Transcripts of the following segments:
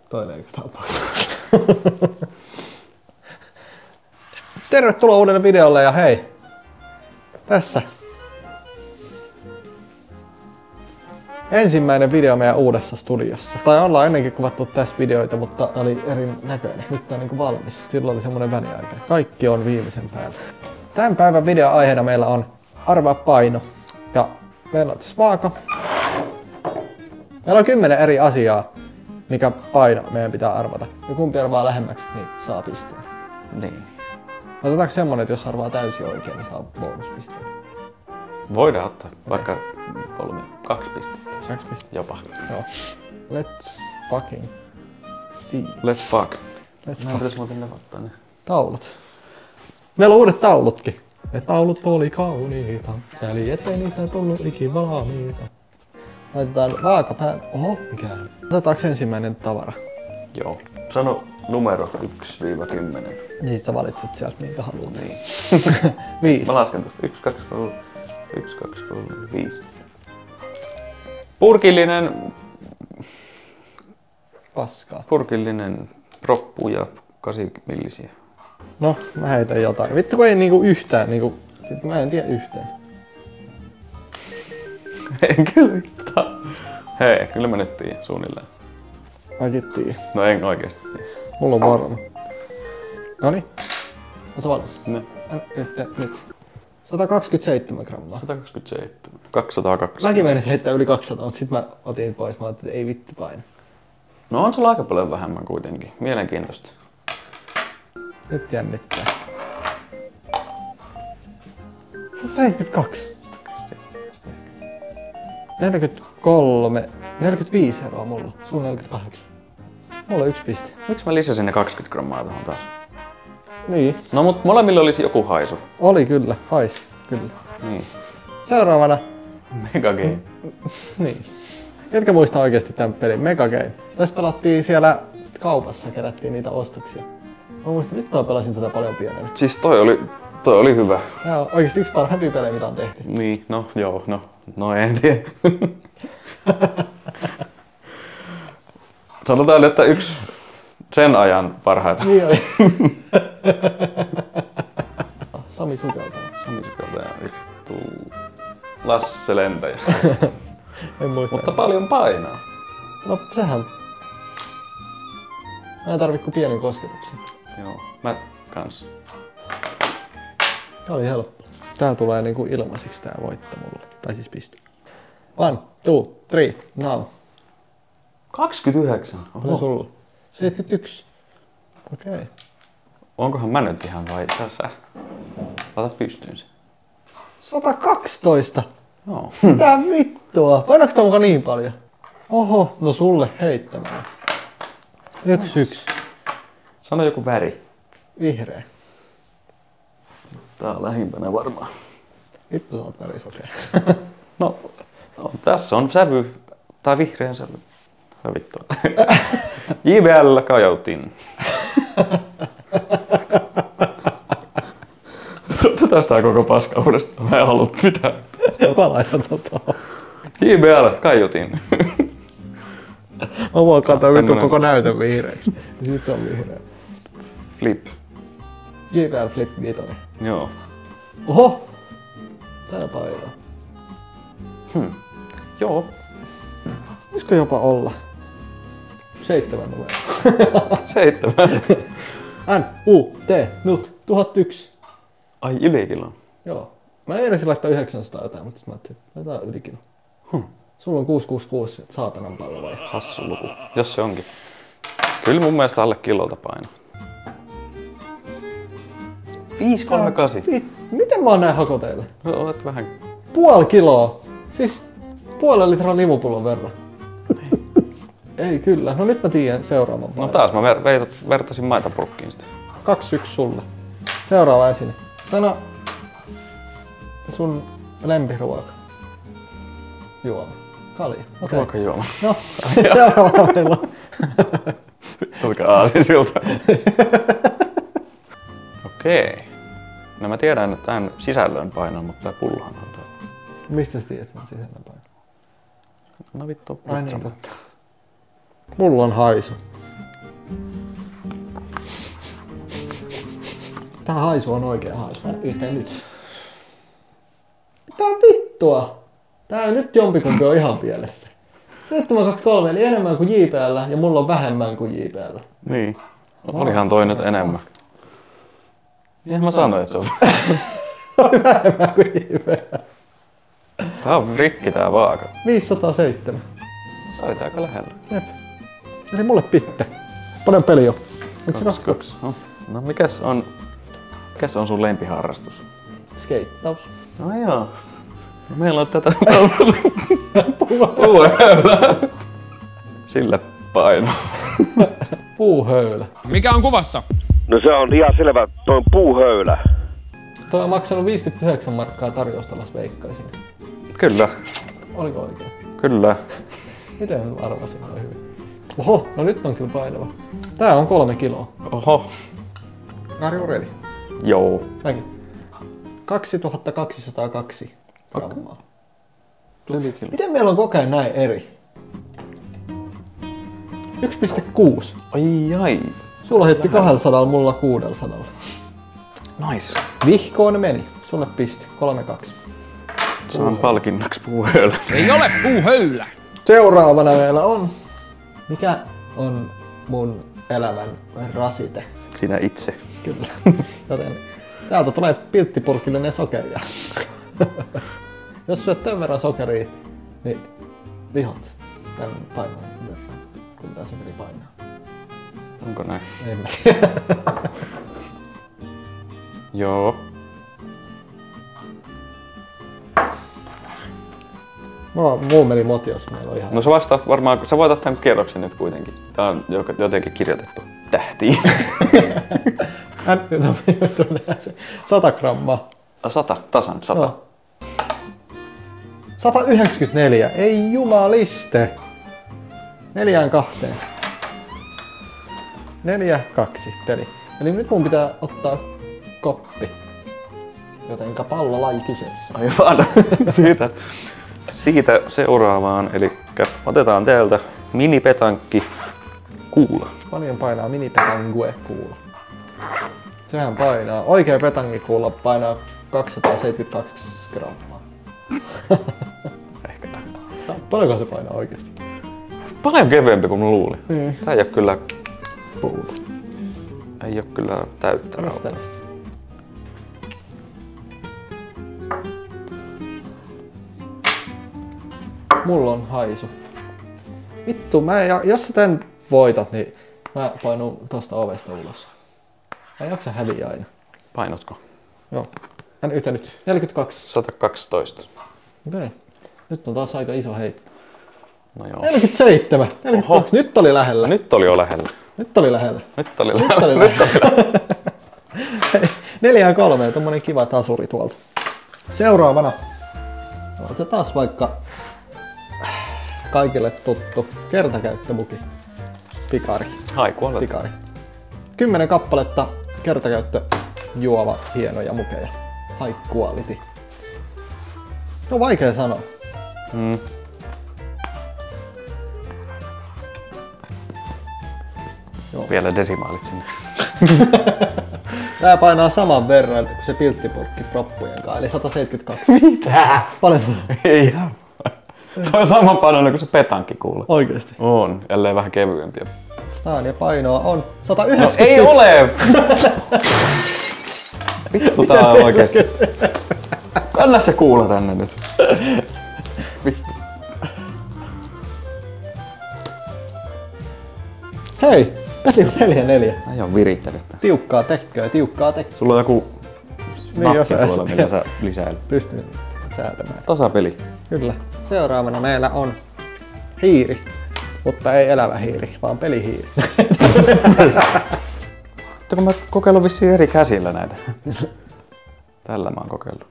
Toi leikataan pois. Tervetuloa uudelle videolle ja hei! Tässä. Ensimmäinen video meidän uudessa studiossa. Tai ollaan ennenkin kuvattu tässä videoita, mutta tää oli erinäköinen. Nyt tää on niinku valmis. Silloin oli semmonen väliaika. Kaikki on viimeisen päällä. Tämän päivän videon aiheena meillä on arvaa paino. Ja meillä on tässä vaaka. Meillä on 10 eri asiaa, mikä paino meidän pitää arvata. Ja kumpi arvaa lähemmäksi, niin saa pisteen. Niin. Otetaanko semmonen, että jos arvaa täysin oikein, niin saa bonuspisteen? Voidaan ottaa vaikka 2 pistettä. 2 pistettä? Jopa. Joo. Let's fucking see. Let's fuck. Let's Mä fuck. pitäis muuten levottaa ne. Taulut. Meillä on uudet taulutkin. Ne taulut oli kauniita. Sääli ettei niistä tullut ikivalmiita. Laitetaan vaaka päälle. Oho, mikä? Otetaanko ensimmäinen tavara? Joo. Sano numero 1-10. Niin sit sä valitset sieltä minkä haluat. Niin. 5. Mä lasken tosta 1, 2, 3, 1, 2, 3, 5. Purkillinen... Paskaa. Purkillinen proppuja 8 millisiä. No, mä heitän jotain. Vittu kun ei niinku yhtään niinku... Mä en tiedä yhtään. En kyllä yhtään. Hei, kyllä mä nyt tiedän suunnilleen. Mäkin tiedän. No en oikeesti tiedä. Mulla on varma. Noniin. Oot valmis? Ne. Nyt. 127 grammaa. 127. 202. Mäkin menisin heittää yli 200, mutta sit mä otin pois. Mä ajattelin, että ei vittu paina. No on sulla aika paljon vähemmän kuitenkin. Mielenkiintoista. Nyt jännittää. 172. 43. 45 eroa mulla. Sun 48. Mulla on 1 piste. Miksi mä lisäsin ne 20 grammaa tuohon taas? Niin. No mut molemmilla olisi joku haisu. Oli kyllä. Hais. Kyllä. Niin. Seuraavana. Mega game. Niin. Ketkä muistaa oikeesti tän pelin? Mega Game. Tässä pelattiin siellä kaupassa, kerättiin niitä ostoksia. Mä muistan, nyt mä pelasin tätä paljon pienenä. Siis toi oli hyvä. Tää on oikeesti yksi parhaimpia pelejä, mitä on tehty. Niin, no joo, no en tiedä. Sanotaan, että yksi sen ajan parhaita. Niin oli. Sami sukeltaa. Sami sukeltaja, vittu. Lasse lentäjä. En muista. Mutta paljon painaa. No sehän. Mä en tarvi kuin pienen kosketuksen. Joo, mä kans. Tää oli helppo. Tää tulee niinku ilmaisiksi tää voitto mulle. Tai siis pistö. 1, 2, 3, now. 29. Oli sulla? 71. Okei. Okay. Onkohan mä nyt ihan vai sä? Laita pystyyn se. 112. Joo. Mitä vittua? Painaaks tää muka niin paljon? Oho, no sulle heittämään. 1. Sano joku väri. Vihreä. Tää on lähimpänä varmaan. Vittu sä oot värisokea. No, tässä on sävy. Tai vihreä sävy. Hyvä vittu. JBL Kajotin. Otetaan tää koko paska uudestaan. Mä en halua mitään. Mä laitan tohon. JBL Kajotin. Mä voin katsoa vittu tämmönen- koko näytön vihreäksi. Nyt se on vihreä. Flip. JBL Flip 5. Joo. Oho! Tää painaa. Joo. Voisiko jopa olla? 7 numero. 7. N-U-T, NUT, 1001. Ai ylikilo. Joo. Mä edes laittaa 900 jotain, mutta sit mä ajattelin, että laitetaan ylikilo. Sulla on 666 saatanan paljon vai? Hassu luku. Jos se onkin. Kyllä mun mielestä alle kilolta paino. 538. Miten mä oon näin hakoteilla? No, olet vähän... Puoli kiloa. Siis puolen litran limupullon verran. Ei kyllä. No nyt mä tiedän seuraavan No painon. taas mä vertasin maitopurkkiin sitä. 2-1 sulle. Seuraava esine. Sano sun lempiruoka. Juoma. Kalja. Okay. Ruokajuoma. No, seuraava meillä on. Mikä aasinsilta. Okei. No mä tiedän, että tämän sisällön painon, mutta tää pullahan on tuo. Mistä sä tiedät, että sisällä paino? No vittu. Ai niin, totta. Mulla on haisu. Tää haisu on oikea haisu. Yhteen nyt. Mitä vittua? Tää nyt jompikumpi on ihan pielessä. 723 eli enemmän kuin JPL ja mulla on vähemmän kuin JPL. Niin. Olihan toi nyt enemmän. Niin mä sanoin, että se on. Vähemmän kuin JPL. Tää on rikki tää vaaka. 507. Sä olit aika lähellä. Jep. Eli mulle pitte. Paljon peli on? Onko se 22? No mikäs on sun lempiharrastus? Skeittaus. No joo. No meillä on tätä puuhöylää. Sillä paino. Puuhöylä. Mikä on kuvassa? No se on ihan selvä, toi on puuhöylä. Toi on maksanut 59 markkaa tarjoustalas veikkaisin. Kyllä. Oliko oikein? Kyllä. Miten mä arvasin noin hyvin? Oho, no nyt on kyllä painava. Tää on 3 kiloa. Oho. Are you ready? Joo. Mäkin. 2202 grammaa. Miten meillä on koko ajan näin eri? 1,6. Ai. Sulla hitti 200, mulla 600. Nice. Vihkoon meni. Sulle piste. 3-2. Saan palkinnoksi puuhöylä. Ei ole puuhöylä. Seuraavana meillä on... Mikä on mun elämän rasite? Sinä itse. Kyllä. Joten täältä tulee pilttipurkillinen sokeria. Jos syöt tämän verran sokeria, niin lihot tämän painon verran, kun tää sokeri painaa. Onko näin? En mä tiedä. Joo. Muu meni motios, meillä on ihan... No sä vastaat varmaan, sä voit ottaa kierroksen nyt kuitenkin. Tää on jotenkin kirjoitettu tähtiin. 100 grammaa. 100, tasan 100. No. 194, ei jumaliste. 4-2. 4-2 peli. Eli nyt mun pitää ottaa koppi. Jotenka pallolaji kyseessä. Aivan. Siitä seuraavaan, eli otetaan täältä minipetankki kuula. Paljon painaa minipetangue kuula. Sehän painaa. Oikea petangikuula painaa 272 grammaa. Ehkä. Paljonko se painaa oikeesti? Paljon kevyempi kuin mä luulin. Tää ei oo kyllä Puuta. Ei oo kyllä täyttä rautaa. Mulla on haisu. Vittu, jos sä tän voitat, niin mä painun tosta ovesta ulos. Mä en jaksa häviä aina. Painotko? Joo. Hän yhtä nyt. 42. 112. Okei. Nyt on taas aika iso heitto. No joo. 47. 42. Oho. Nyt oli lähellä. Nyt oli jo lähellä. Nyt oli lähellä. Nyt oli lähellä. 4-3. Tommonen kiva tasuri tuolta. Seuraavana. Otetaan vaikka kaikille tuttu kertakäyttömuki. Pikari. High quality. Pikari. 10 kappaletta kertakäyttö juova hienoja mukeja. High quality. No vaikea sanoa. Joo. Vielä desimaalit sinne. Tää painaa saman verran kuin se pilttipurkki proppujen kanssa, eli 172. Mitä? Paljon sulla? Ei ihan. Toi on saman painoinen kuin se petankki kuule. Oikeesti? On, ellei vähän kevyempiä. Ja painoa on 191. No ei ole! Vittu tää on oikeesti. Kanna se kuula tänne nyt. Vittu. Hei! Peti on 4-4. Ei oo virittänyt. Tiukkaa tekköä. Sulla on joku nappi tuolla, millä sä lisäilet. Pystyn säätämään. Tasapeli. Kyllä. Seuraavana meillä on hiiri. Mutta ei elävä hiiri, vaan pelihiiri. Kun mä kokeillut vissiin eri käsillä näitä. Tällä mä oon kokeillut.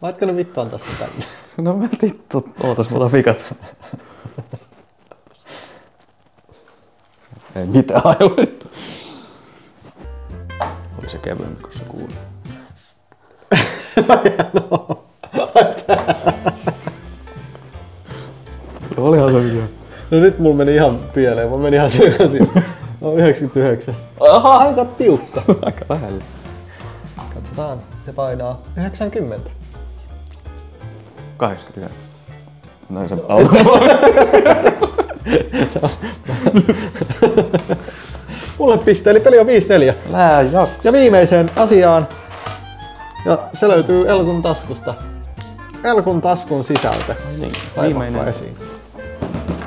Laitko ne vittuaan tässä tänne? No mä vittu, ootas mä otan vikat. Ei mitään hajoittu. Oli se kevyempi, kun se kuuli. No olihan se hyvä. No nyt mulla meni ihan pieleen, mulla meni ihan sekaisin. No 99. Aha! Aika tiukka. Aika lähellä. Katsotaan. Se painaa 90. 89. Noin se auto. Mulle piste, eli peli on 5-4. Ja viimeiseen asiaan. Ja se löytyy Elkun taskusta. Elkun taskun sisältö. Niin, viimeinen esiin.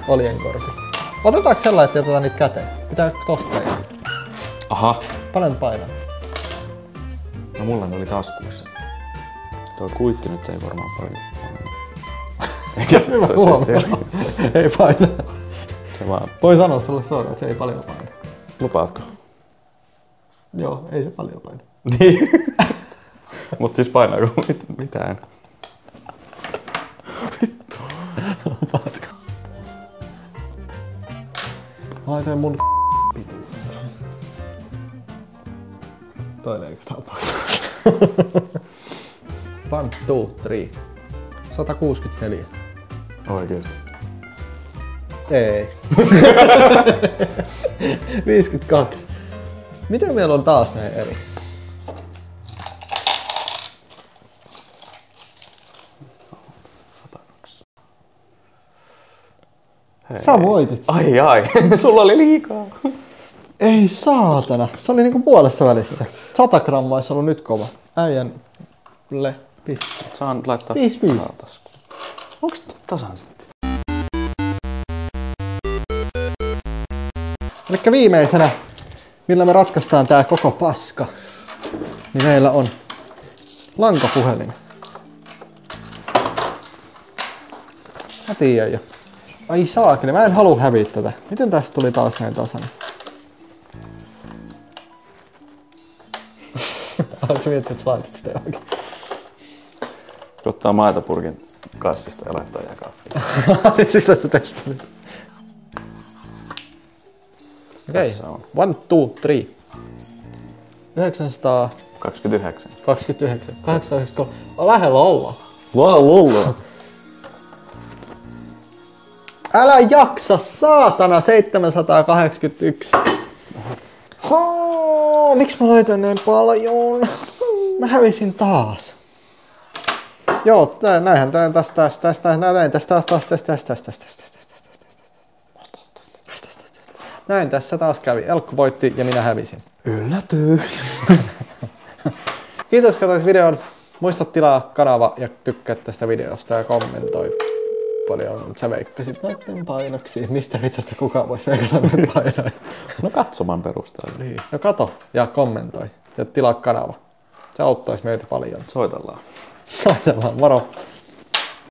Oljenkorsista. Otetaanko sellainen, että jätetään niitä käteen? Pitää tosta ja... Aha. Paljon painaa. No mulla ne oli taskuissa. Tuo kuitti nyt ei varmaan paljon. Eikä se ei paina. Se vaan... Voi sanoa sulle suoraan, että se ei paljon paina. Lupaatko? Joo, ei se paljon paina. Niin. Mut siis painaako mitään? Lupaatko? Mä laitoin mun toi leikataan pois. 1, 2, 3. 164. Oikeesti. Ei. 52. Miten meillä on taas näin eri? Sä voitit. Ai, sulla oli liikaa. Ei saatana. Se oli niinku puolessa välissä. 100 grammaa olisi ollut nyt kova. Äijänle piste. Saan laittaa 5-5. taskuun. Onks tasan sitten? Elikkä viimeisenä, millä me ratkaistaan tää koko paska, niin meillä on lankapuhelin. Mä tiedän jo. Ai saakeli, mä en halua häviä tätä. Miten tästä tuli taas näin tasainen? Oletko miettinyt, että sä laitat sitä johonkin? Ottaa maitopurkin kassista ja laittaa jakaa. Niin siis tästä testasin. Okei, 1, 2, 3. 929. 893. Lähellä ollaan. Ollaan. Älä jaksa, saatana, 781. Miksi mä laitoin näin paljon? Mä hävisin taas. Joo, näinhän tästä. Näin tässä taas kävi. Elkku voitti ja minä hävisin. Yllätys. Kiitos, katsoit videon. Muista tilaa kanava ja tykkää tästä videosta ja kommentoi. Paljon sä veikkasit noiden painoksiin. Mistä vitosta kukaan voisi veikata noiden painoja? No katsoman perusteella. Niin. No kato ja kommentoi ja tilaa kanava. Se auttaisi meitä paljon. Soitellaan. Soitellaan, moro!